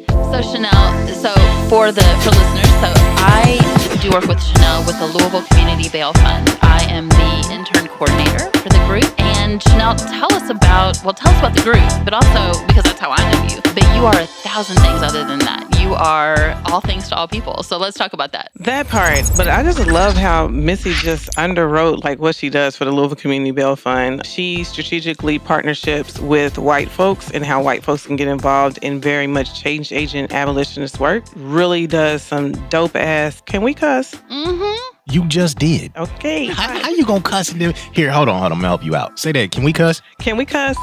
So Chanelle, for listeners, I do work with Chanelle with the Louisville Community Bail Fund. I am the intern coordinator for the group. And Chanelle, tell us about the group, but also because that's how I know you. But you are 1,000 things other than that. You are all things to all people. So let's talk about that. That part. But I just love how Missy just underwrote like what she does for the Louisville Community Bail Fund. She strategically partnerships with white folks and how white folks can get involved in very much change agent abolitionist work. Really does some dope ass. Can we cuss? Mm-hmm. You just did. Okay. How you gonna cuss? Here, hold on. I'm gonna help you out. Say that. Can we cuss? Can we cuss?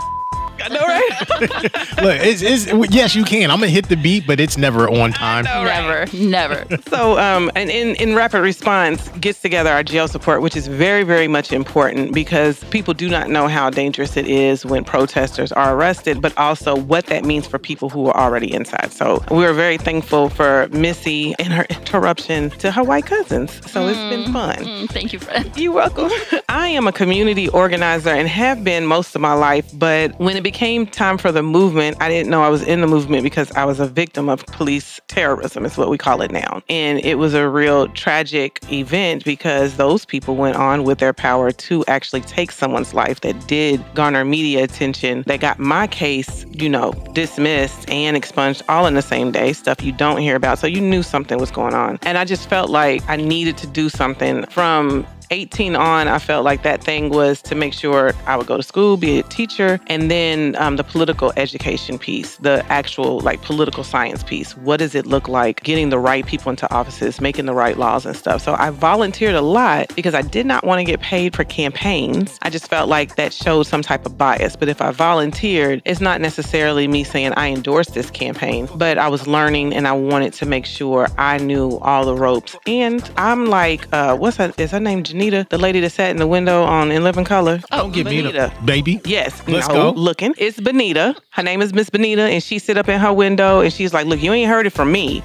I know, right? Look, yes, you can. I'm gonna hit the beat, but it's never on time. Know, right? Never. So, and in rapid response, gets together our jail support, which is very, very much important because people do not know how dangerous it is when protesters are arrested, but also what that means for people who are already inside. So we are very thankful for Missy and her interruption to her white cousins. So it's been fun. Thank you, friend. You're welcome. I am a community organizer and have been most of my life, but when it became time for the movement, I didn't know I was in the movement because I was a victim of police terrorism, is what we call it now. And it was a real tragic event because those people went on with their power to actually take someone's life that did garner media attention, that got my case, dismissed and expunged all in the same day, stuff you don't hear about. So you knew something was going on. And I just felt like I needed to do something. From 18 on, I felt like that thing was to make sure I would go to school, be a teacher, and then the political education piece, the actual political science piece. What does it look like getting the right people into offices, making the right laws and stuff? So I volunteered a lot because I did not want to get paid for campaigns. I just felt like that showed some type of bias. But if I volunteered, it's not necessarily me saying I endorsed this campaign, but I was learning and I wanted to make sure I knew all the ropes. And I'm like, is her name Janita? The lady that sat in the window in Living Color. Oh, don't get Benita. Baby. Yes. Let's go. Looking. It's Benita. Her name is Miss Benita, and she sit up in her window, and she's like, look, you ain't heard it from me,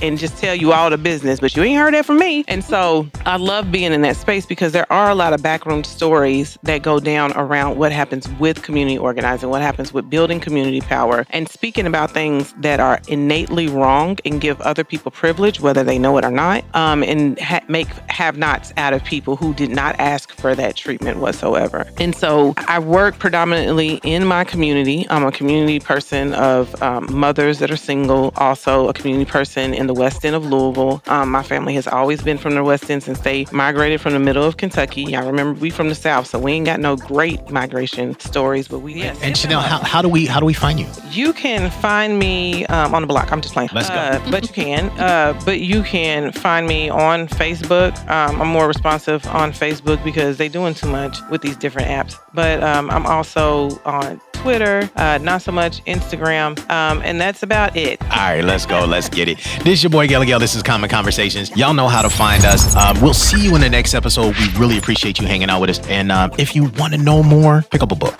and just tell you all the business, but you ain't heard that from me. And so I love being in that space because there are a lot of backroom stories that go down around what happens with community organizing, what happens with building community power, and speaking about things that are innately wrong and give other people privilege, whether they know it or not, and make have-nots out of people who did not ask for that treatment whatsoever. And so I work predominantly in my community. I'm a community person of mothers that are single, also a community person in the West End of Louisville. My family has always been from the West End since they migrated from the middle of Kentucky. I remember we from the South, so we ain't got no great migration stories, but we yes. And Chanelle, how do we find you? You can find me on the block. I'm just playing. Let's go. But you can find me on Facebook. I'm more responsive on Facebook because they're doing too much with these different apps. But I'm also on Twitter, not so much Instagram, and that's about it. All right, let's go. Let's get it. This is your boy, Miguel. This is Common Conversations. Y'all know how to find us. We'll see you in the next episode. We really appreciate you hanging out with us. And if you want to know more, pick up a book.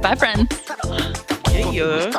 Bye, friends. Yeah.